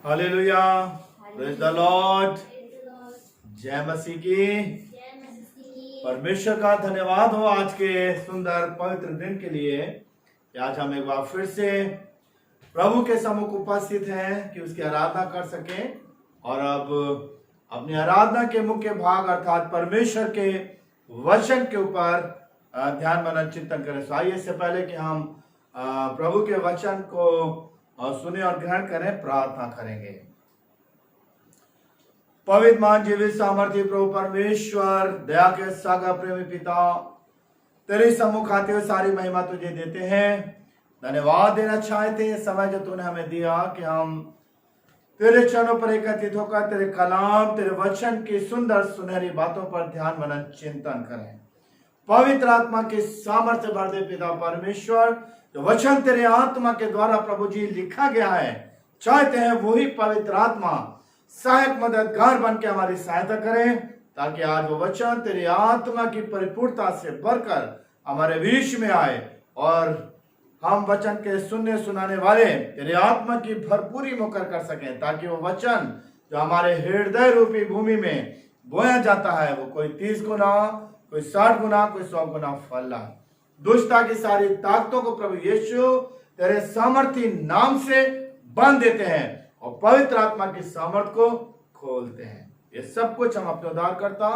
Hallelujah, praise the Lord. जय मसीह की। परमेश्वर का धन्यवाद हो आज के सुंदर पवित्र दिन के लिए। आज हम एक बार फिर से प्रभु के सम्मुख उपस्थित हैं कि उसकी आराधना कर सकें। और अब अपनी आराधना के मुख्य भाग अर्थात परमेश्वर के वचन के ऊपर ध्यान मनन चिंतन करें। तो आइए, इससे पहले कि हम प्रभु के वचन को सुने और ग्रहण करें, प्रार्थना करेंगे। पवित्र मान जीवित सामर्थ्य प्रभु परमेश्वर, दया के सागर प्रेमी पिता, तेरे सम्मुख आते हुए सारी महिमा तुझे देते हैं। धन्यवाद देना चाहते हैं समय जो तूने हमें दिया कि हम तेरे चरणों पर एकत्रित होकर तेरे कलाम, तेरे वचन की सुंदर सुनहरी बातों पर ध्यान मनन चिंतन करें। पवित्र आत्मा के सामर्थ्य भर दे पिता परमेश्वर। जो वचन तेरे आत्मा के द्वारा प्रभु जी लिखा गया है, चाहते हैं वही पवित्र आत्मा सहायक मददगार बन के हमारी सहायता करें, ताकि आज वो वचन तेरी आत्मा की परिपूर्णता से भरकर हमारे बीच में आए और हम वचन के सुनने सुनाने वाले तेरी आत्मा की भरपूरी मुकर कर सकें, ताकि वो वचन जो हमारे हृदय रूपी भूमि में बोया जाता है वो कोई 30 गुना, कोई 60 गुना, कोई 100 गुना फल लाए। दुष्टता की सारी ताकतों को प्रभु यीशु तेरे सामर्थी नाम से बांध देते हैं और पवित्र आत्मा की सामर्थ को खोलते हैं। ये सब कुछ हम अपने उद्धारकर्ता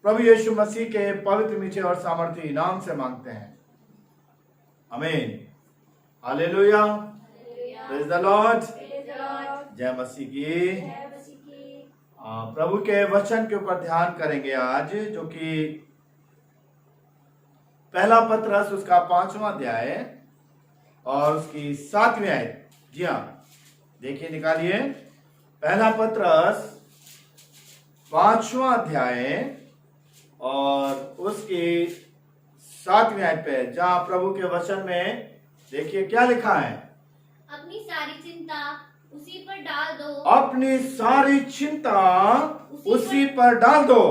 प्रभु यीशु मसीह के पवित्र मीठे और सामर्थी नाम से मांगते हैं, आमीन। Hallelujah, praise the Lord. जय मसीह की। प्रभु के वचन के ऊपर ध्यान करेंगे आज, जो कि पहला पत्रस उसका 5वां अध्याय और उसकी 7वीं आयत। जी हाँ, देखिए, निकालिए पहला पत्रस 5वां अध्याय और उसकी 7वीं आयत पे, जहाँ प्रभु के वचन में देखिए क्या लिखा है। अपनी सारी चिंता उसी पर डाल दो। अपनी सारी चिंता उसी पर डाल दो,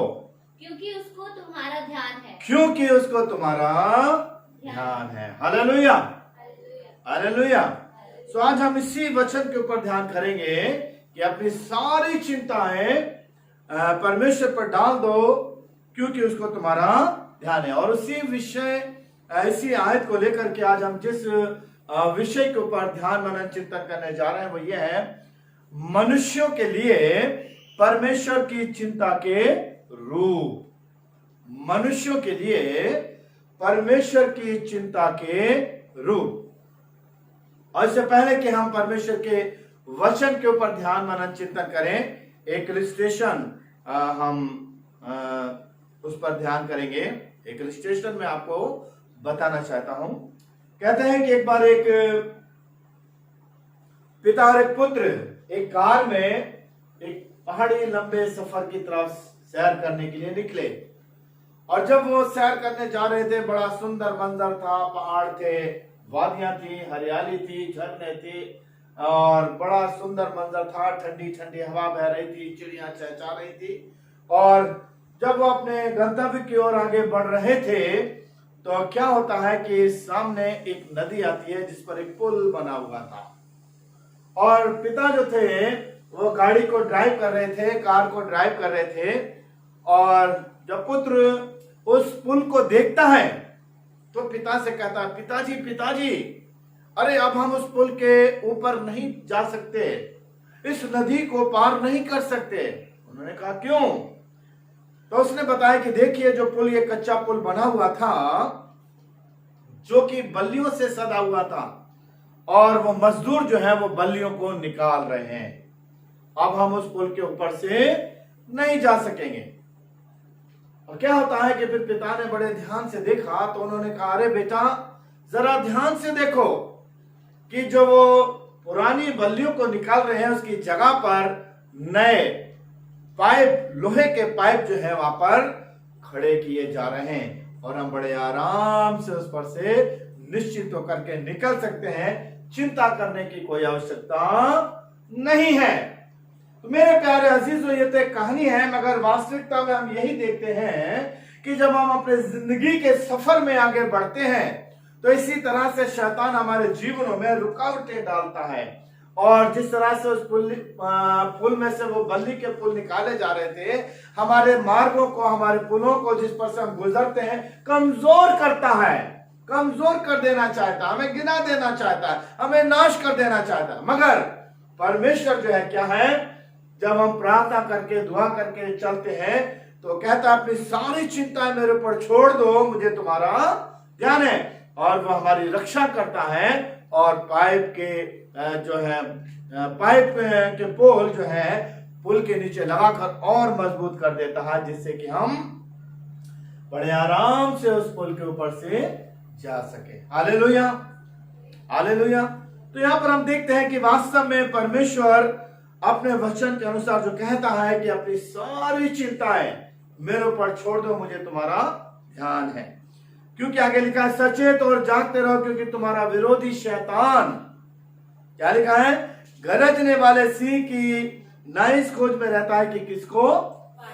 क्योंकि उसको तुम्हारा ध्यान है। क्योंकि उसको तुम्हारा ध्यान है। Hallelujah, hallelujah. तो आज हम इसी वचन के ऊपर ध्यान करेंगे कि अपनी सारी चिंताएं परमेश्वर पर डाल दो, क्योंकि उसको तुम्हारा ध्यान है। और उसी विषय, इसी आयत को लेकर के आज हम जिस विषय के ऊपर ध्यान मनन चिंतन करने जा रहे हैं वो ये है, मनुष्यों के लिए परमेश्वर की चिंता के रूप। मनुष्यों के लिए परमेश्वर की चिंता के रूप। और इससे पहले कि हम परमेश्वर के वचन के ऊपर ध्यान मनन चिंतन करें, एक इलस्ट्रेशन हम उस पर ध्यान करेंगे। एक इलस्ट्रेशन में आपको बताना चाहता हूं। कहते हैं कि एक बार एक पिता और एक पुत्र एक कार में एक पहाड़ी लंबे सफर की तरफ सैर करने के लिए निकले। और जब वो सैर करने जा रहे थे, बड़ा सुंदर मंजर था, पहाड़ थे, वादियां थी, हरियाली थी, झरने थे और बड़ा सुंदर मंजर था। ठंडी ठंडी हवा बह रही थी, चिड़ियां चहचहा रही थी। और जब वो अपने गंतव्य की ओर आगे बढ़ रहे थे तो क्या होता है कि सामने एक नदी आती है जिस पर एक पुल बना हुआ था। और पिता जो थे वो गाड़ी को ड्राइव कर रहे थे, कार को ड्राइव कर रहे थे। और जब पुत्र उस पुल को देखता है तो पिता से कहता है, पिताजी पिताजी, अरे अब हम उस पुल के ऊपर नहीं जा सकते, इस नदी को पार नहीं कर सकते। उन्होंने कहा क्यों? तो उसने बताया कि देखिए, जो पुल, ये कच्चा पुल बना हुआ था जो कि बल्लियों से सदा हुआ था और वो मजदूर जो है वो बल्लियों को निकाल रहे हैं। अब हम उस पुल के ऊपर से नहीं जा सकेंगे। और क्या होता है कि फिर पिता ने बड़े ध्यान से देखा तो उन्होंने कहा, अरे बेटा, जरा ध्यान से देखो कि जो वो पुरानी बल्लियों को निकाल रहे हैं उसकी जगह पर नए पाइप, लोहे के पाइप जो है वहां पर खड़े किए जा रहे हैं और हम बड़े आराम से उस पर से निश्चित होकर के निकल सकते हैं। चिंता करने की कोई आवश्यकता नहीं है। तो मेरे प्यारे अजीजों, ये तो एक कहानी है, मगर वास्तविकता में हम यही देखते हैं कि जब हम अपने जिंदगी के सफर में आगे बढ़ते हैं तो इसी तरह से शैतान हमारे जीवनों में रुकावटें डालता है और जिस तरह से उस पुल में से वो बल्ली के पुल निकाले जा रहे थे, हमारे मार्गों को, हमारे पुलों को जिस पर से हम गुजरते हैं, कमजोर करता है, कमजोर कर देना चाहता है, हमें गिना देना चाहता है, हमें नाश कर देना चाहता है। मगर परमेश्वर जो है क्या है, जब हम प्रार्थना करके दुआ करके चलते हैं तो कहता है अपनी सारी चिंताएं मेरे ऊपर छोड़ दो, मुझे तुम्हारा ध्यान है। और वह हमारी रक्षा करता है और पाइप के पोल जो है पुल के नीचे लगाकर और मजबूत कर देता है, जिससे कि हम बड़े आराम से उस पुल के ऊपर से जा सके। Hallelujah, hallelujah. तो यहां पर हम देखते हैं कि वास्तव में परमेश्वर अपने वचन के अनुसार जो कहता है कि अपनी सारी चिंताएं मेरे ऊपर छोड़ दो, मुझे तुम्हारा ध्यान है। क्योंकि आगे लिखा है सचेत और जागते रहो, क्योंकि तुम्हारा विरोधी शैतान, क्या लिखा है, गरजने वाले सिंह की नाइस खोज में रहता है कि किसको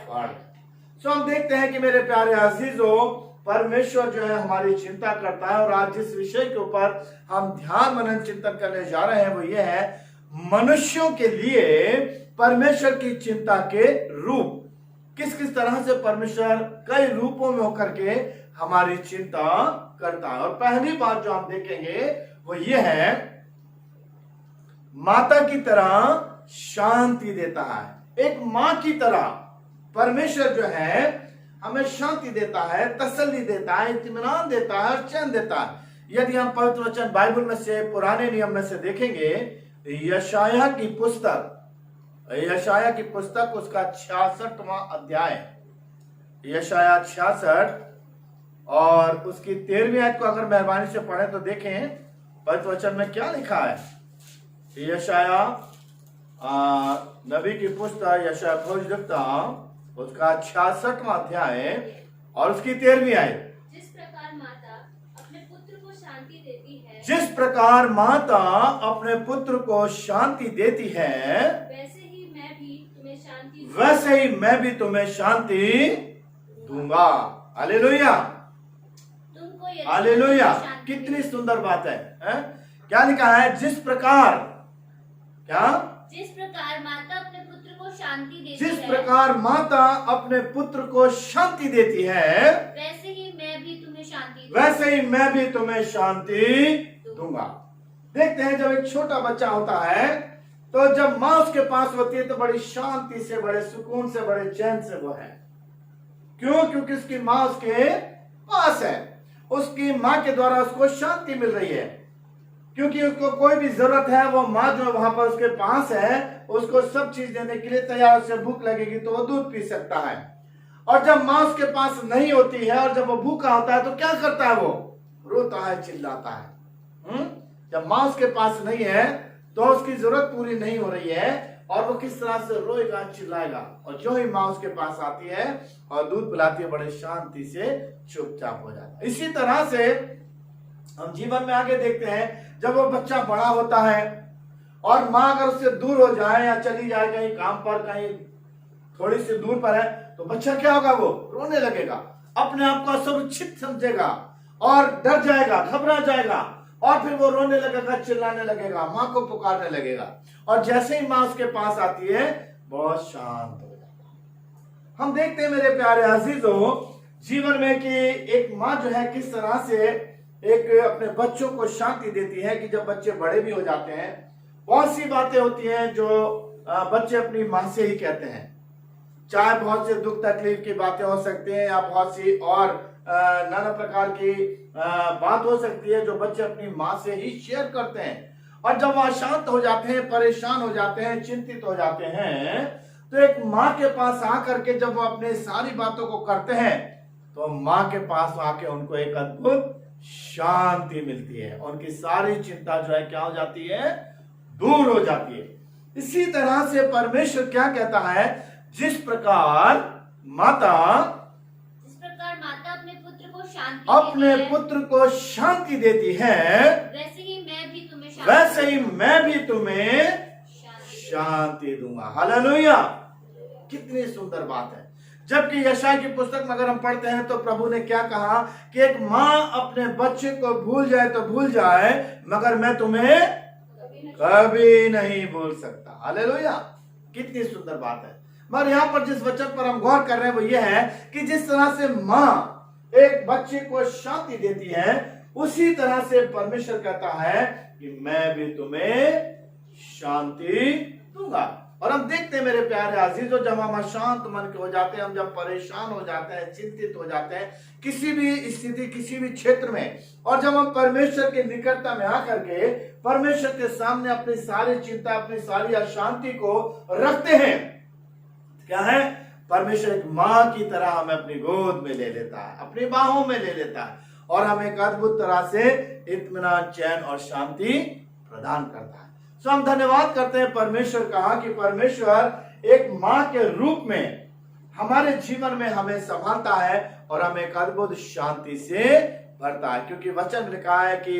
फाड़। सो हम देखते हैं कि मेरे प्यारे अजीजों, परमेश्वर जो है हमारी चिंता करता है। और आज जिस विषय के ऊपर हम ध्यान मनन चिंतन करने जा रहे हैं वो ये है, मनुष्यों के लिए परमेश्वर की चिंता के रूप। किस किस तरह से परमेश्वर कई रूपों में होकर के हमारी चिंता करता है। और पहली बात जो हम देखेंगे वो ये है, माता की तरह शांति देता है। एक मां की तरह परमेश्वर जो है हमें शांति देता है, तसल्ली देता है, इत्मीनान देता है और चैन देता है। यदि हम पवित्र वचन बाइबल में से, पुराने नियम में से देखेंगे, यशाया की पुस्तक उसका 66वां अध्याय, यशाया 66 और उसकी 13वीं आयत को अगर मेहरबानी से पढ़ें तो देखें पवित्र वचन में क्या लिखा है। यशाया नबी की पुस्तक यशाया भविष्यवक्ता उसका 66वां अध्याय और उसकी 13वीं आयत। जिस प्रकार माता अपने पुत्र को शांति देती है, जिस प्रकार माता अपने पुत्र को शांति देती है, वैसे ही मैं भी तुम्हें शांति वैसे ही मैं भी तुम्हें शांति दूंगा। हालेलुया, तुमको यदि हालेलुया। शांति कितनी सुंदर बात है, हैं? क्या लिखा है, जिस प्रकार, क्या, जिस प्रकार माता अपने पुत्र को शांति देती जिस है, प्रकार माता अपने पुत्र को शांति देती है, वैसे ही मैं भी तुम्हें शांति वैसे ही मैं भी तुम्हें शांति दूंगा। देखते हैं जब एक छोटा बच्चा होता है तो जब माँ उसके पास होती है तो बड़ी शांति से, बड़े सुकून से, बड़े चैन से वो है। क्यों? क्योंकि उसकी माँ उसके पास है, उसकी माँ के द्वारा उसको शांति मिल रही है। क्योंकि उसको कोई भी जरूरत है, वो माँ जो वहां पर उसके पास है उसको सब चीज देने के लिए तैयार। उसे भूख लगेगी तो वो दूध पी सकता है। और जब माँ उसके पास नहीं होती है और जब वो भूखा होता है तो क्या करता है, वो रोता है, चिल्लाता है। जब माँ उसके पास नहीं है तो उसकी जरूरत पूरी नहीं हो रही है और वो किस तरह से रोएगा, चिल्लाएगा। और जो ही माँ उसके पास आती है और दूध पिलाती है, बड़े शांति से चुपचाप हो जाता है। इसी तरह से हम जीवन में आगे देखते हैं, जब वो बच्चा बड़ा होता है और माँ अगर उससे दूर हो जाए या चली जाए कहीं काम पर, कहीं थोड़ी सी दूर पर है, तो बच्चा क्या होगा, वो रोने लगेगा, अपने आप को असुरक्षित समझेगा और डर जाएगा, घबरा जाएगा और फिर वो रोने लगेगा, चिल्लाने लगेगा, माँ को पुकारने लगेगा। और जैसे ही माँ उसके पास आती है बहुत शांत हो जाता है। हम देखते हैं मेरे प्यारे अजीजों जीवन में कि एक माँ जो है किस तरह से एक अपने बच्चों को शांति देती है कि जब बच्चे बड़े भी हो जाते हैं, बहुत सी बातें होती हैं जो बच्चे अपनी माँ से ही कहते हैं। चाहे बहुत से दुख तकलीफ की बातें हो सकती हैं या बहुत सी और नाना प्रकार की बात हो सकती है जो बच्चे अपनी माँ से ही शेयर करते हैं। और जब वो अशांत हो जाते हैं, परेशान हो जाते हैं, चिंतित हो जाते हैं, तो एक माँ के पास आकर के जब वो अपने सारी बातों को करते हैं तो माँ के पास आके उनको एक अद्भुत शांति मिलती है। उनकी सारी चिंता जो है क्या हो जाती है, दूर हो जाती है। इसी तरह से परमेश्वर क्या कहता है, जिस प्रकार माता अपने पुत्र को शांति देती है, वैसे ही मैं भी तुम्हें शांति दूंगा। हालेलुया, कितनी सुंदर बात है। जबकि यशाया की पुस्तक में अगर हम पढ़ते हैं तो प्रभु ने क्या कहा कि एक माँ अपने बच्चे को भूल जाए तो भूल जाए, मगर मैं तुम्हें कभी नहीं भूल सकता। हालेलुया, कितनी सुंदर बात है। मगर यहाँ पर जिस वचन पर हम गौर कर रहे हैं वो ये है कि जिस तरह से माँ एक बच्चे को शांति देती है, उसी तरह से परमेश्वर कहता है कि मैं भी तुम्हें शांति दूंगा। और हम देखते हैं मेरे प्यारे अजीजों, जब हम अशांत मन के हो जाते हैं, हम जब परेशान हो जाते हैं, चिंतित हो जाते हैं किसी भी स्थिति, किसी भी क्षेत्र में, और जब हम परमेश्वर के निकटता में आकर के परमेश्वर के सामने अपनी सारी चिंता, अपनी सारी अशांति को रखते हैं, क्या है, परमेश्वर एक माँ की तरह हमें अपनी गोद में ले लेता है, अपनी बाहों में ले लेता है, और हमें एक अद्भुत तरह से इत्मीनान, चैन और शांति प्रदान करता है। सो हम धन्यवाद करते हैं परमेश्वर का कि परमेश्वर एक माँ के रूप में हमारे जीवन में हमें संभालता है और हमें एक अद्भुत शांति से भरता है, क्योंकि वचन में लिखा है कि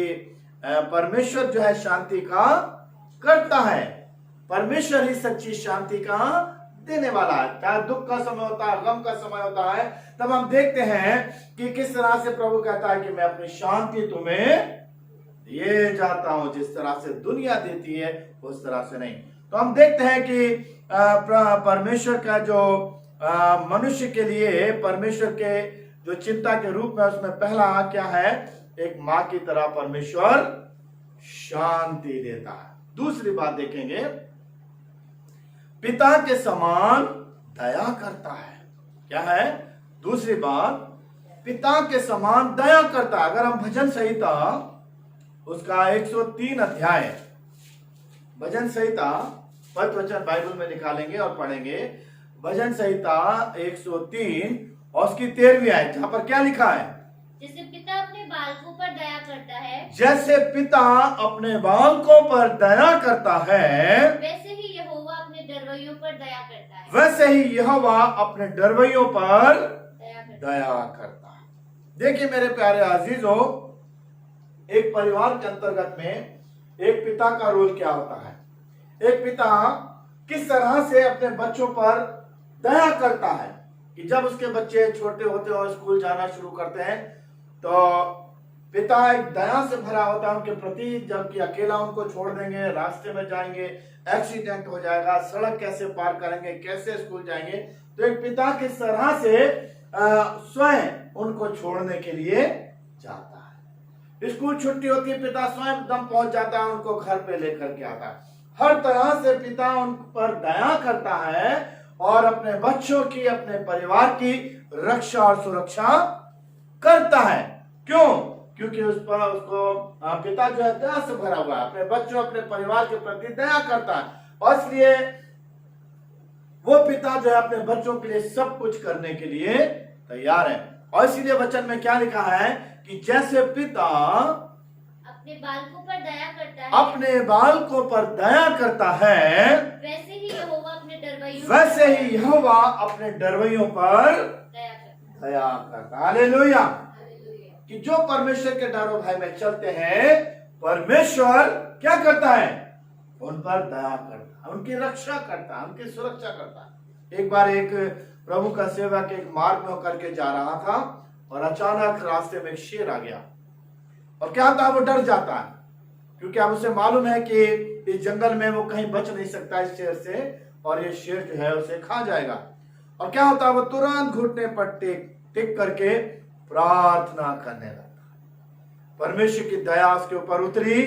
परमेश्वर जो है शांति का करता है। परमेश्वर ही सच्ची शांति का देने वाला है। चाहे दुख का समय होता है, गम का समय होता है, तब हम देखते हैं कि किस तरह से प्रभु कहता है कि मैं अपनी शांति तुम्हें दिए जाता हूं, जिस तरह से दुनिया देती है उस तरह से नहीं। तो हम देखते हैं कि परमेश्वर का जो मनुष्य के लिए परमेश्वर के जो चिंता के रूप में, उसमें पहला क्या है, एक माँ की तरह परमेश्वर शांति देता है। दूसरी बात देखेंगे, पिता के समान दया करता है। क्या है दूसरी बात, पिता के समान दया करता है। अगर हम भजन संहिता उसका 103 अध्याय, भजन संहिता पद वचन बाइबल में निकालेंगे और पढ़ेंगे, भजन संहिता 103 और उसकी 13वीं आयत, जहां पर क्या लिखा है, जैसे पिता अपने बालकों पर दया करता है, जैसे पिता अपने बालकों पर दया करता है, वैसे ही यहोवा अपने डरवैयों पर दया करता है। वैसे ही यहोवा अपने डरवैयों पर दया करता है। देखिए मेरे प्यारे अजीजों, एक परिवार के अंतर्गत में एक पिता का रोल क्या होता है। एक पिता किस तरह से अपने बच्चों पर दया करता है कि जब उसके बच्चे छोटे होते हैं और स्कूल जाना शुरू करते हैं, तो पिता एक दया से भरा होता है उनके प्रति, जबकि अकेला उनको छोड़ देंगे, रास्ते में जाएंगे, एक्सीडेंट हो जाएगा, सड़क कैसे पार करेंगे, कैसे स्कूल जाएंगे, तो एक पिता किस तरह से स्वयं उनको छोड़ने के लिए जाता है। स्कूल छुट्टी होती है, पिता स्वयं दम पहुंच जाता है, उनको घर पे लेकर के आता है। हर तरह से पिता उन पर दया करता है और अपने बच्चों की, अपने परिवार की रक्षा और सुरक्षा करता है। क्यों? क्योंकि उस पर उसको पिता जो है दया से भरा हुआ है, अपने बच्चों, अपने परिवार के प्रति दया करता है, और इसलिए वो पिता जो है अपने बच्चों के लिए सब कुछ करने के लिए तैयार है। और इसीलिए वचन में क्या लिखा है कि जैसे पिता अपने बालकों पर दया करता है, अपने बालकों पर दया करता है, वैसे ही यहोवा अपने डरवैयों पर दया करता है। हालेलुया। कि जो परमेश्वर के डर और भय में चलते हैं, परमेश्वर क्या करता है, उन पर दया करता है, उनकी रक्षा करता है, उनकी सुरक्षा करता है। एक बार एक प्रभु का सेवक एक मार्ग में होकर के जा रहा था और अचानक रास्ते में एक शेर आ गया, और क्या होता है, वो डर जाता है, क्योंकि अब उसे मालूम है कि इस जंगल में वो कहीं बच नहीं सकता इस शेर से, और ये शेर जो है उसे खा जाएगा। और क्या होता है, वो तुरंत घुटने पर टिक करके प्रार्थना करने लगा। परमेश्वर की दया उसके ऊपर उतरी,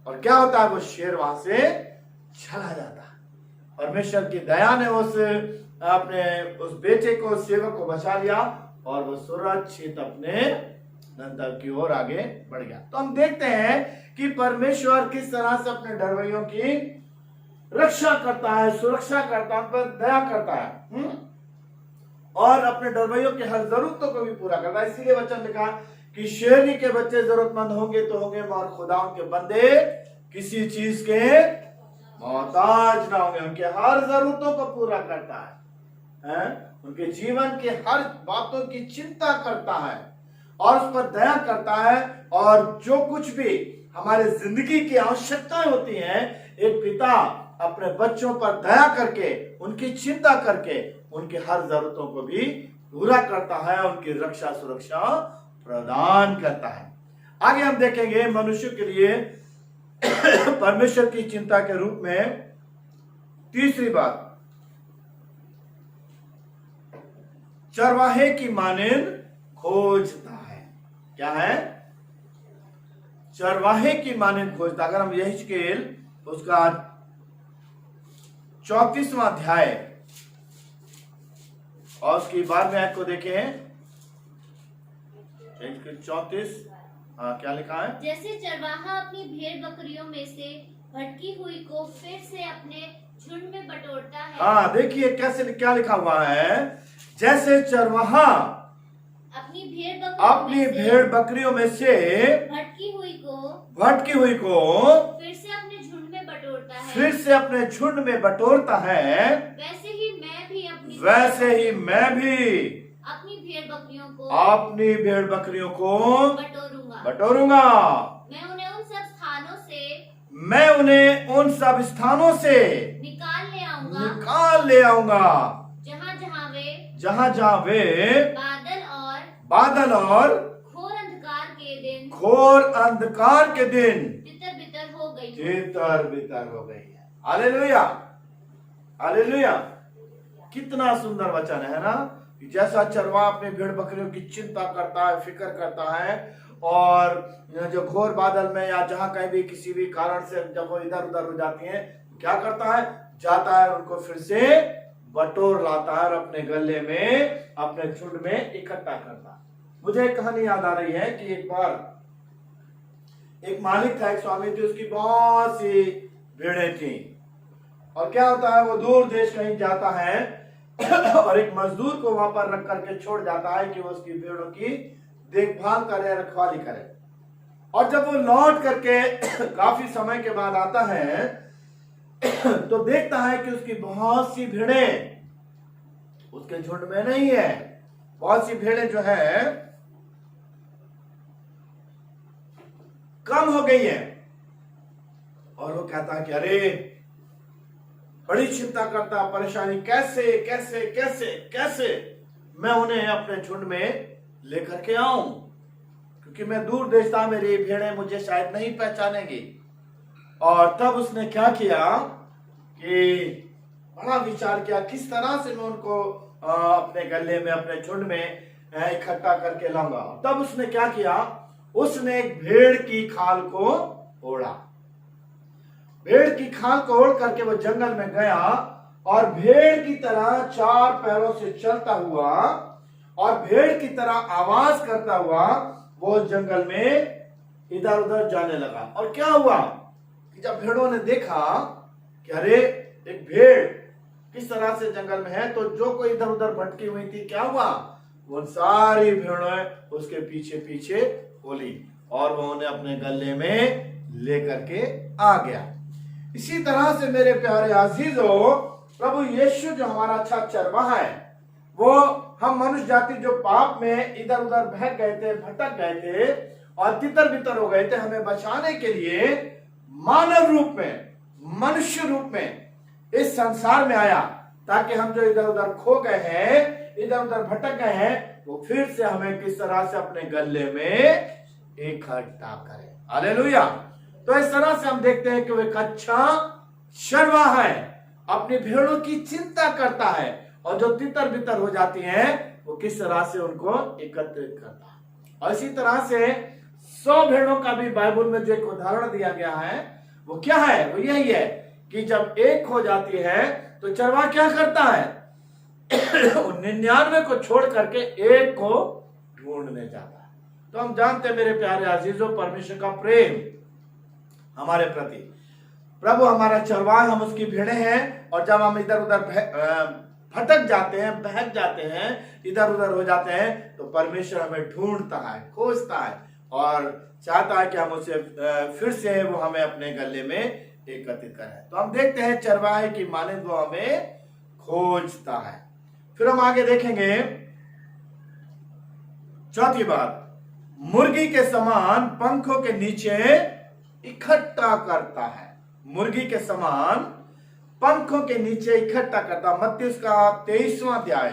और क्या होता है, वो शेर वहां से चला जाता है। परमेश्वर की दया ने उस बेटे को, सेवक को बचा लिया, और वो सुरक्षित अपने गंतव्य की ओर आगे बढ़ गया। तो हम देखते हैं कि परमेश्वर किस तरह से अपने डरवैयों की रक्षा करता है, सुरक्षा करता है, उन पर दया करता है, और अपने डरवैयों की हर जरूरतों को भी पूरा करता है। इसीलिए वचन लिखा कि शेरनी के बच्चे जरूरतमंद होंगे तो होंगे, मगर खुदा के बंदे किसी चीज के मोहताज ना होंगे। उनके हर जरूरतों को पूरा करता है, उनके जीवन के हर बातों की चिंता करता है और उस पर दया करता है। और जो कुछ भी हमारे जिंदगी की आवश्यकताएं होती हैं, एक पिता अपने बच्चों पर दया करके, उनकी चिंता करके, उनकी हर जरूरतों को भी पूरा करता है, उनकी रक्षा सुरक्षा प्रदान करता है। आगे हम देखेंगे मनुष्य के लिए परमेश्वर की चिंता के रूप में तीसरी बात, चरवाहे की मानिंद खोजता है। क्या है? चरवाहे की मानिंद खोजता। अगर हम यहेजकेल उसका 34वां अध्याय और उसकी बाद में को देखें, 34, क्या लिखा है? जैसे चरवाहा अपनी भेड़ बकरियों में से भटकी हुई को फिर से अपने झुंड में बटोरता है। हाँ, देखिए कैसे, क्या लिखा हुआ है? जैसे चरवाहा अपनी भेड़ बकरियों में से भटकी हुई को फिर से अपने झुंड में बटोरता है, वैसे ही मैं भी अपनी भेड़ बकरियों को बटोरूंगा। मैं उन्हें उन सब स्थानों से निकाल ले आऊंगा जहां वे बादल और घोर अंधकार के दिन तितर बितर हो गई है। Hallelujah, hallelujah. कितना सुंदर वचन है ना, कि जैसा चरवाहा अपने भेड़ बकरियों की चिंता करता है, फिक्र करता है, और जो घोर बादल में या जहां कहीं भी किसी भी कारण से जब वो इधर उधर हो जाती हैं, क्या करता है? जाता है, उनको फिर से बटोर लाता है और अपने गले में, अपने झुंड में इकट्ठा करता है। मुझे एक कहानी याद आ रही है कि एक बार एक मालिक था, एक स्वामी थे, उसकी बहुत सी भेड़ें थी। और क्या होता है, वो दूर देश कहीं जाता है और एक मजदूर को वहां पर रख करके छोड़ जाता है कि वो उसकी भेड़ों की देखभाल करे, रखवाली करे। और जब वो लौट करके काफी समय के बाद आता है तो देखता है कि उसकी बहुत सी भेड़ें उसके झुंड में नहीं है। बहुत सी भेड़ें जो है कम हो गई है। और वो कहता है कि अरे, बड़ी चिंता करता, परेशानी, कैसे कैसे कैसे कैसे मैं उन्हें अपने झुंड में लेकर के आऊं, क्योंकि मैं दूर देश था, मेरी भेड़ें मुझे शायद नहीं पहचानेंगी। और तब उसने क्या किया कि बड़ा विचार किया, किस तरह से मैं उनको अपने गले में, अपने झुंड में इकट्ठा करके लाऊंगा। तब उसने क्या किया, उसने एक भेड़ की खाल को ओढ़ा। भेड़ की खाल को ओढ़ करके वो जंगल में गया और भेड़ की तरह 4 पैरों से चलता हुआ और भेड़ की तरह आवाज करता हुआ वो जंगल में इधर उधर जाने लगा। और क्या हुआ कि जब भेड़ों ने देखा कि अरे, एक भेड़ किस तरह से जंगल में है, तो जो कोई इधर उधर भटकी हुई थी, क्या हुआ, वो सारी भेड़ें उसके पीछे पीछे बोली और वो उन्हें अपने गले में लेकर के आ गया। इसी तरह से मेरे प्यारे अजीजों, प्रभु यीशु जो हमारा अच्छा चरवाहा है, वो हम मनुष्य जाति जो पाप में इधर उधर बहक गए थे, भटक गए थे और तितर बितर हो गए थे, हमें बचाने के लिए मानव रूप में, मनुष्य रूप में इस संसार में आया, ताकि हम जो इधर उधर खो गए हैं, इधर उधर भटक गए हैं, वो फिर से हमें किस तरह से अपने गले में इकट्ठा करें। हालेलुया। तो इस तरह से हम देखते हैं कि वो एक अच्छा चरवाहा है, अपनी भेड़ों की चिंता करता है, और जो तितर बितर हो जाती हैं वो किस तरह से उनको एकत्रित करता है। और इसी तरह से 100 भेड़ों का भी बाइबल में जो एक उदाहरण दिया गया है, वो क्या है, वो यही है कि जब एक हो जाती है तो चरवाहा क्या करता है 99 को छोड़ करके एक को ढूंढने जाता है। तो हम जानते हैं मेरे प्यारे अजीजों, परमेश्वर का प्रेम हमारे प्रति। प्रभु हमारा चरवाहा, हम उसकी भेड़ें हैं, और जब हम इधर उधर भटक जाते हैं, बहक जाते हैं, इधर उधर हो जाते हैं, तो परमेश्वर हमें ढूंढता है, खोजता है और चाहता है कि हम उसे फिर से वो हमें अपने गले में एकत्रित करें। तो हम देखते हैं चरवाहे की मानिंद वो हमें खोजता है। फिर हम आगे देखेंगे चौथी बात, मुर्गी के समान पंखों के नीचे इकट्ठा करता है। मुर्गी के समान पंखों के नीचे इकट्ठा करता। मत्ती उसका 23वां अध्याय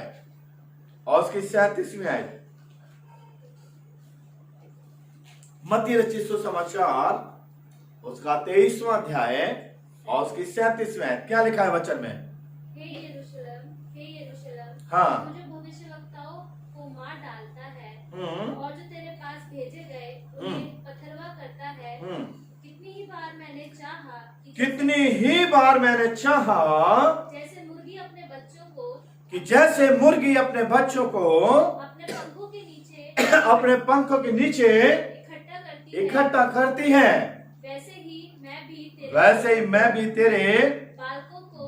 और उसकी 37वीं आयत। मत्ती रचित सुसमाचार उसका 23वां अध्याय और उसकी 37वें आयत। क्या लिखा है वचन में? हे यरूशलेम, हाँ। तू जो भविष्यवक्ताओं को मार डालता है हम्म। और जो तेरे पास भेजे गए उन्हें पथरवा करता है, कितनी ही बार मैंने चाहा कितनी ही बार मैंने चाहा जैसे मुर्गी अपने बच्चों को कि जैसे मुर्गी अपने बच्चों को अपने पंखों के नीचे अपने पंखों के नीचे इकट्ठा करती है, वैसे ही मैं भी तेरे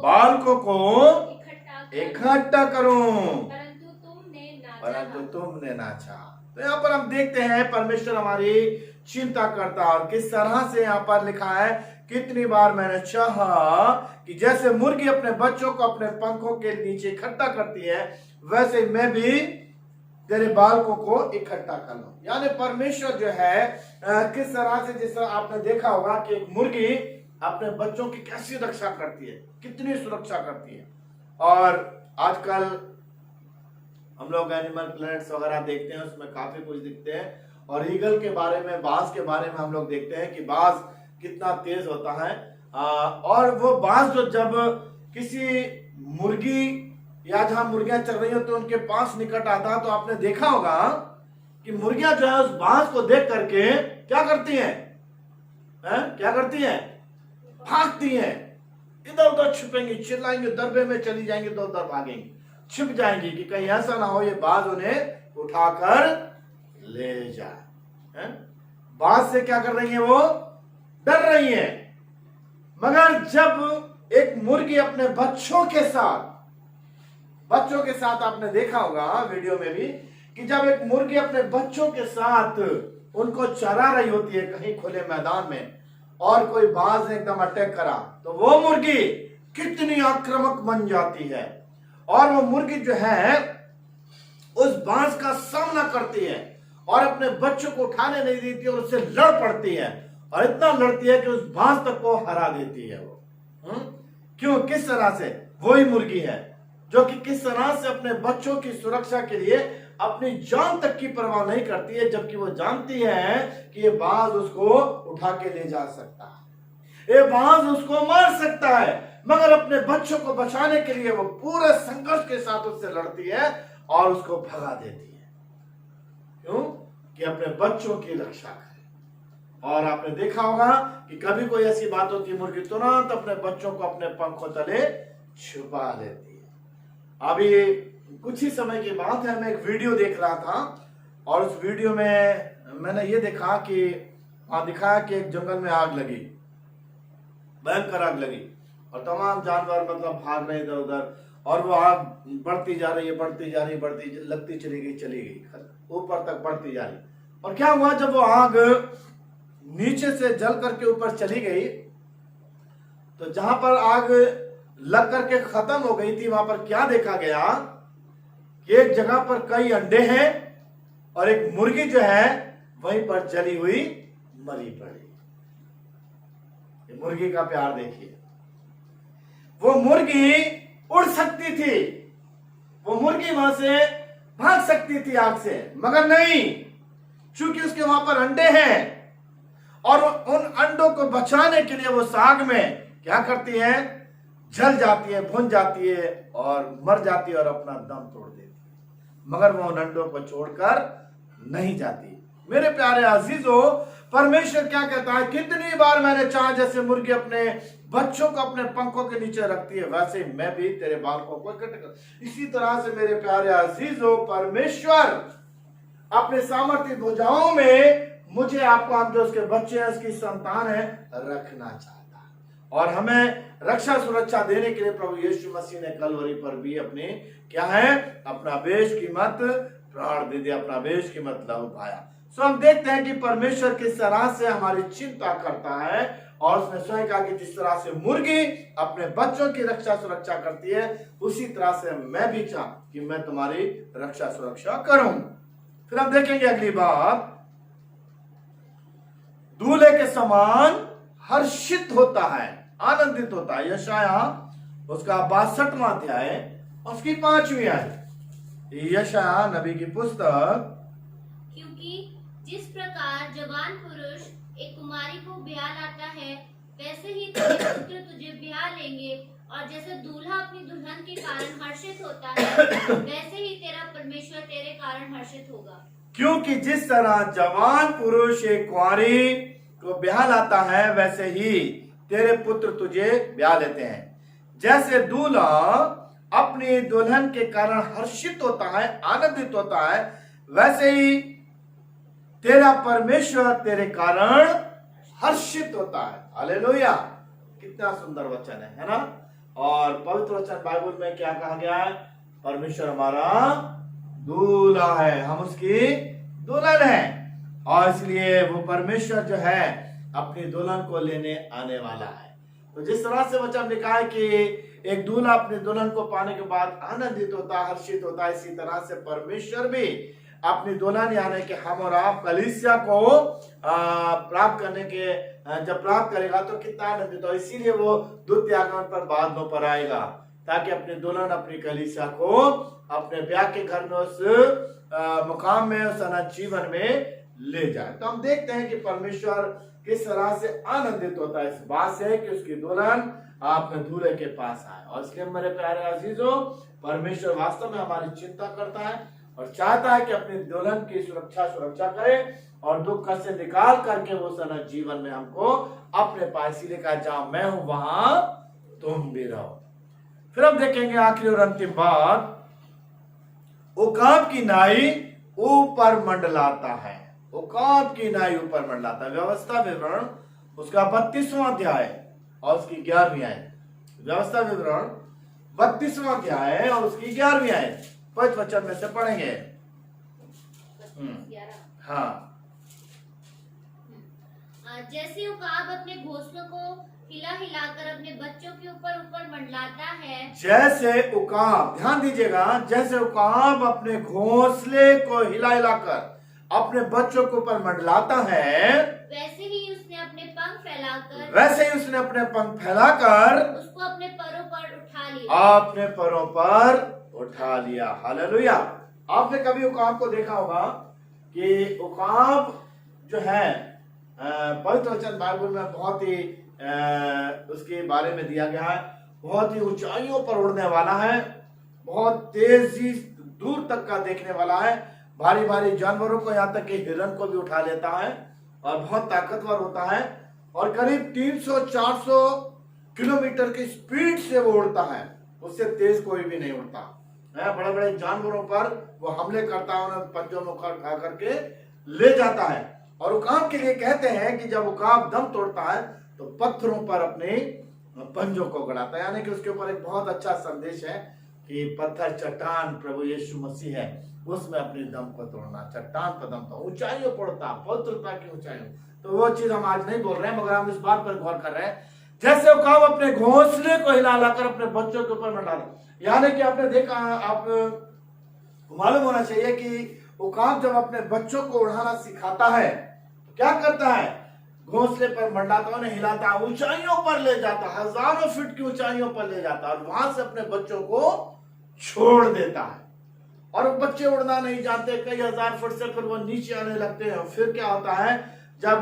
बालकों को इकट्ठा इकट्ठा करूं, परंतु तुमने ना चाहा। तो यहाँ पर हम देखते हैं परमेश्वर हमारी चिंता करता है और किस तरह से यहाँ पर लिखा है, कितनी बार मैंने चाहा कि जैसे मुर्गी अपने बच्चों को अपने पंखों के नीचे इकट्ठा करती है, वैसे ही मैं भी तेरे बालकों को इकट्ठा कर लूं। यानी परमेश्वर जो है किस तरह से, जिस तरह आपने देखा होगा कि एक मुर्गी अपने बच्चों की कैसी रक्षा करती है, कितनी सुरक्षा करती है। और आजकल हम लोग एनिमल प्लैनेट्स वगैरह देखते हैं, उसमें काफी कुछ दिखते हैं। और ईगल के बारे में, बाज के बारे में हम लोग देखते हैं कि बाज कितना तेज होता है। और वो बाज जो जब किसी मुर्गी या जहां मुर्गियां चल रही हो तो उनके पास निकट आता, तो आपने देखा होगा कि मुर्गियां जो है उस बाज को देख करके क्या करती हैं? क्या करती हैं? भागती हैं, इधर उधर छिपेंगी, चिल्लाएंगे, दरबे में चली जाएंगी, तो उधर भागेंगी, छिप जाएंगी कि कहीं ऐसा ना हो ये बाज उन्हें उठाकर ले जाए। बाज से क्या कर रही है? वो डर रही है। मगर जब एक मुर्गी अपने बच्चों के साथ आपने देखा होगा वीडियो में भी कि जब एक मुर्गी अपने बच्चों के साथ उनको चरा रही होती है कहीं खुले मैदान में और कोई बाज ने एकदम अटैक करा, तो वो मुर्गी कितनी आक्रामक बन जाती है और वो मुर्गी जो है उस बाज का सामना करती है और अपने बच्चों को उठाने नहीं देती और उससे लड़ पड़ती है और इतना लड़ती है कि उस बाज तक को हरा देती है वो। क्यों? किस तरह से? वही मुर्गी है जो कि किस तरह से अपने बच्चों की सुरक्षा के लिए अपनी जान तक की परवाह नहीं करती है, जबकि वो जानती है कि ये बाज उसको उठा के ले जा सकता है, ये बाज उसको मार सकता है, मगर अपने बच्चों को बचाने के लिए वो पूरे संघर्ष के साथ उससे लड़ती है और उसको भगा देती है। क्यों? कि अपने बच्चों की रक्षा करे। और आपने देखा होगा कि कभी कोई ऐसी बात होती है, मुर्गी तुरंत अपने बच्चों को अपने पंखों तले छुपा लेती है। अभी कुछ ही समय की बात है, मैं एक वीडियो देख रहा था और उस वीडियो में मैंने ये देखा कि वहां दिखाया कि एक जंगल में आग लगी, भयंकर आग लगी और तमाम जानवर मतलब भाग रहे इधर उधर और वो आग बढ़ती जा रही है, बढ़ती लगती चली गई, ऊपर तक बढ़ती जा रही। और क्या हुआ, जब वो आग नीचे से जल करके ऊपर चली गई तो जहां पर आग लग करके खत्म हो गई थी, वहां पर क्या देखा गया कि एक जगह पर कई अंडे हैं और एक मुर्गी जो है वहीं पर जली हुई मरी पड़ी। मुर्गी का प्यार देखिए, वो मुर्गी उड़ सकती थी, वो मुर्गी वहां से भाग सकती थी आग से, मगर नहीं, चूंकि उसके वहां पर अंडे हैं और उन अंडों को बचाने के लिए वो आग में क्या करती है? जल जाती है, भुन जाती है और मर जाती है और अपना दम तोड़ देती है, मगर वो उन अंडों को छोड़कर नहीं जाती। मेरे प्यारे अजीजों, परमेश्वर क्या कहता है, कितनी बार मैंने चाहा जैसे मुर्गी अपने बच्चों को अपने पंखों के नीचे रखती है, वैसे ही मैं भी तेरे बालकों को इकट्ठा कर। इसी तरह से मेरे प्यारे अजीजों, परमेश्वर अपने सामर्थ्य भुजाओं में मुझे, आपको, हम जो उसके बच्चे हैं, उसकी संतान है, रखना चाहता है। और हमें रक्षा सुरक्षा देने के लिए प्रभु यीशु मसीह ने कलवरी पर भी अपने क्या है, अपना बेशकीमत प्राण दे दिया, अपना बेशकीमत लहू बहाया। सो हम देखते हैं कि परमेश्वर किस तरह से हमारी चिंता करता है और उसने स्वयं कहा कि जिस तरह से मुर्गी अपने बच्चों की रक्षा सुरक्षा करती है, उसी तरह से मैं भी चाह कि मैं तुम्हारी रक्षा सुरक्षा करूं। फिर हम देखेंगे अगली बात, दूल्हे के समान हर्षित होता है, आनंदित होता है। यशाया उसका 62वां अध्याय उसकी 5वीं आयत। यशाया नबी की पुस्तक, क्योंकि जिस प्रकार जवान पुरुष एक कुमारी को ब्याह लाता है, वैसे ही तेरे पुत्र तुझे ब्याह लेंगे। और जैसे दूल्हा अपनी दुल्हन के कारण हर्षित होता है, वैसे ही तेरा परमेश्वर तेरे कारण हर्षित होगा। क्योंकि जिस तरह जवान पुरुष एक कुंवारी को ब्याह लाता है, वैसे ही तेरे पुत्र तुझे ब्याह लेते हैं। जैसे दूल्हा अपनी दुल्हन के कारण हर्षित होता है, आनंदित होता है, वैसे ही तेरा परमेश्वर तेरे कारण हर्षित होता है। हालेलुया! कितना सुंदर वचन है ना? और पवित्र वचन बाइबल में क्या कहा गया है? परमेश्वर हमारा दूल्हा है, हम उसकी दुल्हन है, और इसलिए वो परमेश्वर जो है अपनी दुल्हन को लेने आने वाला है। तो जिस तरह से वचन लिखा है कि एक दूल्हा अपनी दुल्हन को पाने के बाद आनंदित होता है, हर्षित होता है, इसी तरह से परमेश्वर भी अपनी दुल्हन यानी कि हम और आप कलीसिया को प्राप्त करने के जब प्राप्त करेगा तो कितना आनंदित हो। इसीलिए वो द्वितीय आगमन पर बाद में पर आएगा, ताकि अपनी दुल्हन अपनी कलीसिया को अपने ब्याह के घर में उस मुकाम में, उस अनंत जीवन में ले जाए। तो हम देखते हैं कि परमेश्वर किस तरह से आनंदित होता है इस बात से कि उसकी दुल्हन अपने दूल्हे के पास आए। और इसलिए मेरे प्यारे अजीजों, परमेश्वर वास्तव में हमारी चिंता करता है और चाहता है कि अपनी दुल्हन की सुरक्षा करे और दुख कष्ट से निकाल करके वो अनंत जीवन में हमको अपने पास ही लेकर, जहां मैं हूं वहां तुम भी रहो। फिर हम देखेंगे आखिरी और अंतिम बात, उकाब की नाई ऊपर मंडलाता है। उकाब की नाई ऊपर मंडलाता है। व्यवस्था विवरण उसका 32वां अध्याय और उसकी 11वीं आयत। व्यवस्था विवरण 32वां अध्याय है और उसकी 11वीं आयत 5 वचन में से पढ़ेंगे। हाँ। जैसे उकाब अपने घोंसलों को हिला हिलाकर अपने बच्चों के ऊपर ऊपर मंडलाता है, जैसे उकाब, ध्यान दीजिएगा, जैसे उकाब अपने घोंसले को हिला हिलाकर अपने बच्चों के ऊपर मंडलाता है, वैसे ही उसने अपने पंख फैलाकर उसको अपने पैरों पर उठा लिया। हालेलुया! आपने कभी उकाब को देखा होगा कि उकाब जो है पवित्र वचन बाइबल में बहुत ही उसके बारे में दिया गया है, बहुत ही ऊंचाइयों पर उड़ने वाला है, बहुत तेजी दूर तक का देखने वाला है, भारी भारी जानवरों को, यहाँ तक कि हिरन को भी उठा लेता है और बहुत ताकतवर होता है और करीब 300-400 किलोमीटर की स्पीड से वो उड़ता है। उससे तेज कोई भी नहीं उड़ता है। बड़े बड़े जानवरों पर वो हमले करता है, उन्हें पंजों में उठा करके ले जाता है। और उकाब के लिए कहते हैं कि जब उकाब दम तोड़ता है तो पत्थरों पर अपने पंजों को गड़ाता है, यानी कि उसके ऊपर एक बहुत अच्छा संदेश है कि पत्थर, चट्टान प्रभु यीशु मसीह है, उसमें अपने दम को तोड़ना, चट्टान पर दम तोड़ना, ऊंचाइयों पड़ता, पवित्रता की ऊंचाइयों। तो वो चीज हम आज नहीं बोल रहे हैं, मगर हम इस बात पर गौर कर रहे हैं। जैसे उकाब अपने घोंसले को हिलाकर अपने बच्चों के ऊपर मंडराता, यानी कि आपने देखा, आप मालूम होना चाहिए कि उकाब जब अपने बच्चों को उड़ाना सिखाता है तो क्या करता है? घोंसले पर मंडराता, उन्हें हिलाता, ऊंचाइयों पर ले जाता, हजारों फीट की ऊंचाइयों पर ले जाता और वहां से अपने बच्चों को छोड़ देता है। और बच्चे उड़ना नहीं जानते, कई हजार फुट से फिर वो नीचे आने लगते हैं। फिर क्या होता है, जब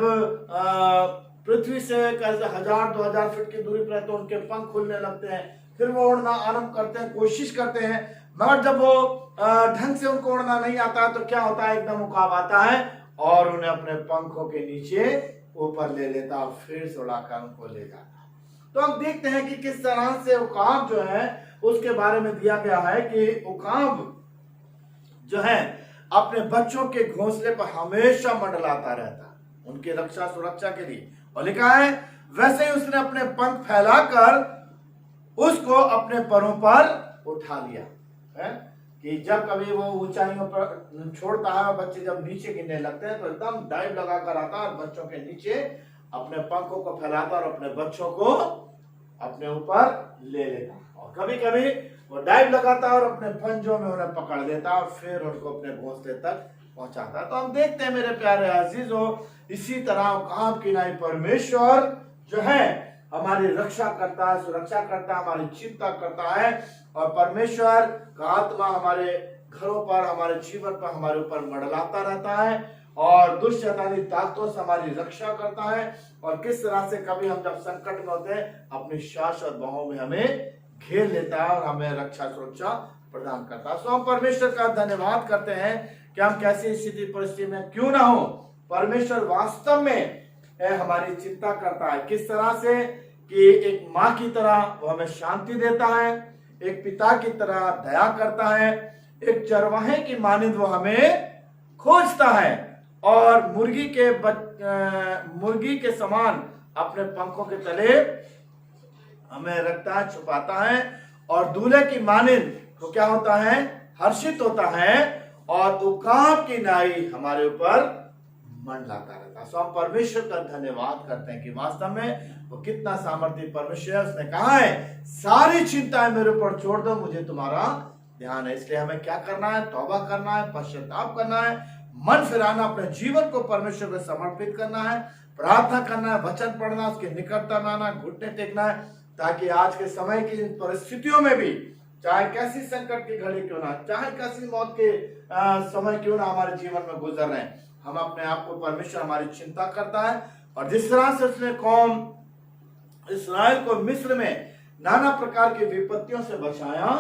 पृथ्वी से 1000-2000 फीट की दूरी पर है तो उनके पंख खुलने लगते हैं, फिर वो उड़ना आरंभ करते हैं, कोशिश करते हैं, मगर जब वो ढंग से उनको उड़ना नहीं आता तो क्या होता है, एकदम उकाब आता है और उन्हें अपने पंखों के नीचे ऊपर ले लेता और फिर से उड़ाकर उनको ले जाता। तो हम देखते हैं कि किस तरह से उकाब जो है उसके बारे में दिया गया है कि उकाब जो है अपने बच्चों के घोंसले पर हमेशा मंडलाता रहता, उनकी रक्षा सुरक्षा के लिए। और लिखा है, वैसे ही उसने अपने पंख फैलाकर उसको अपने पैरों पर उठा लिया है कि जब कभी वो ऊंचाइयों पर छोड़ता है और बच्चे जब नीचे गिरने लगते हैं तो एकदम डाइव लगाकर आता है और बच्चों के नीचे अपने पंखों को फैलाता और अपने बच्चों को अपने ऊपर ले लेता। और कभी कभी वो डाइव लगाता और अपने पंजों में उन्हें पकड़ लेता और फिर उनको अपने घोंसले तक पहुंचाता। तो हम देखते हैं मेरे प्यारे अजीजों, इसी तरह उकाब की नाई परमेश्वर जो है हमारी रक्षा करता है, सुरक्षा करता है, हमारी चिंता करता है और परमेश्वर का आत्मा हमारे घरों पर, हमारे जीवन पर, हमारे ऊपर मंडलाता रहता है और दुष्ट शैतानी ताकतों से हमारी रक्षा करता है, और किस तरह से कभी हम जब संकट में होते हैं अपनी शाश्वत बाहों में हमें घेर लेता है और हमें रक्षा सुरक्षा प्रदान करता है। तो हम परमेश्वर का धन्यवाद करते हैं कि हम कैसी स्थिति परिस्थिति में क्यों ना हो, परमेश्वर वास्तव में हमारी चिंता करता है। किस तरह से कि एक माँ की तरह वो हमें शांति देता है, एक पिता की तरह दया करता है, एक चरवाहे की मानिंद वो हमें खोजता है, और मुर्गी के समान अपने पंखों के तले हमें रखता है, छुपाता है, और दूल्हे की मानिंद तो क्या होता है, हर्षित होता है, और उकाब की नाई हमारे ऊपर मंडलाता रहता है। सो हम परमेश्वर का धन्यवाद करते हैं कि वास्तव में वो कितना सामर्थ्य परमेश्वर है। उसने कहा है सारी चिंताएं मेरे ऊपर छोड़ दो, मुझे तुम्हारा ध्यान है। इसलिए हमें क्या करना है, तौबा करना है, पश्चाताप करना है, मन फिराना, अपने जीवन को परमेश्वर को समर्पित करना है, प्रार्थना करना है, वचन पढ़ना, उसके निकटता में आना, घुटने टेकना है, ताकि आज के समय की परिस्थितियों में भी, चाहे कैसी संकट की घड़ी क्यों ना, चाहे कैसी मौत के समय क्यों ना हमारे जीवन में गुजर रहे हैं, हम अपने आप को, परमेश्वर हमारी चिंता करता है। और जिस तरह से उसने कौम इस्राएल को मिस्र में नाना प्रकार की विपत्तियों से बचाया,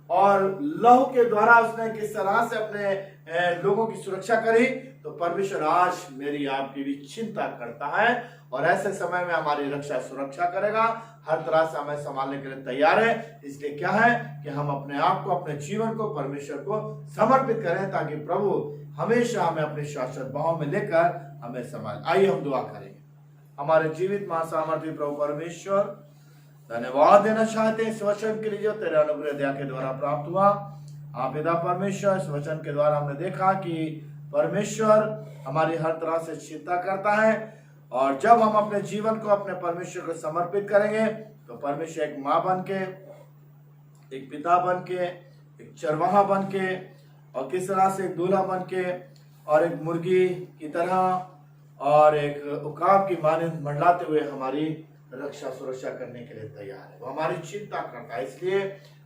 और लहू के द्वारा उसने किस तरह से अपने लोगों की सुरक्षा करी, तो परमेश्वर आज मेरी आपकी भी चिंता करता है, और ऐसे समय में हमारी रक्षा सुरक्षा करेगा, हर तरह से हमें संभालने के लिए तैयार है। इसलिए क्या है कि हम अपने आप को, अपने जीवन को परमेश्वर को समर्पित करें, ताकि प्रभु हमेशा हमें अपनी शाश्वत बाहों में लेकर हमें संभाल। आइए हम दुआ करेंगे। हमारे जीवित महासामर्थी प्रभु परमेश्वर, धन्यवाद देना चाहते हैं इस वचन के लिए जो तेरे अनुग्रह दया के द्वारा प्राप्त हुआ। आप पिता परमेश्वर, इस वचन के द्वारा हमने देखा कि परमेश्वर हमारी हर तरह से चिंता करता है, और जब हम अपने जीवन को अपने परमेश्वर को समर्पित करेंगे तो परमेश्वर एक माँ बन के, एक पिता बन के, एक चरवाहा बन के, और किस तरह से एक दूल्हा बन के, और एक मुर्गी की तरह, और एक उकाब की मानिंद मंडलाते हुए हमारी रक्षा सुरक्षा करने के लिए तैयार है। वो हमारी चिंता करता है। इसलिए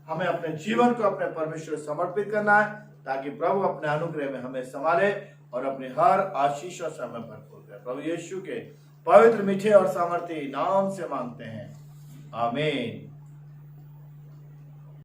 हमें अपने जीवन को अपने परमेश्वर समर्पित करना है, ताकि प्रभु अपने अनुग्रह में हमें संभाले और अपने हर आशीषों से हमें भरपूर करे। प्रभु यीशु के पवित्र, मीठे और सामर्थ्य नाम से मांगते हैं, आमीन।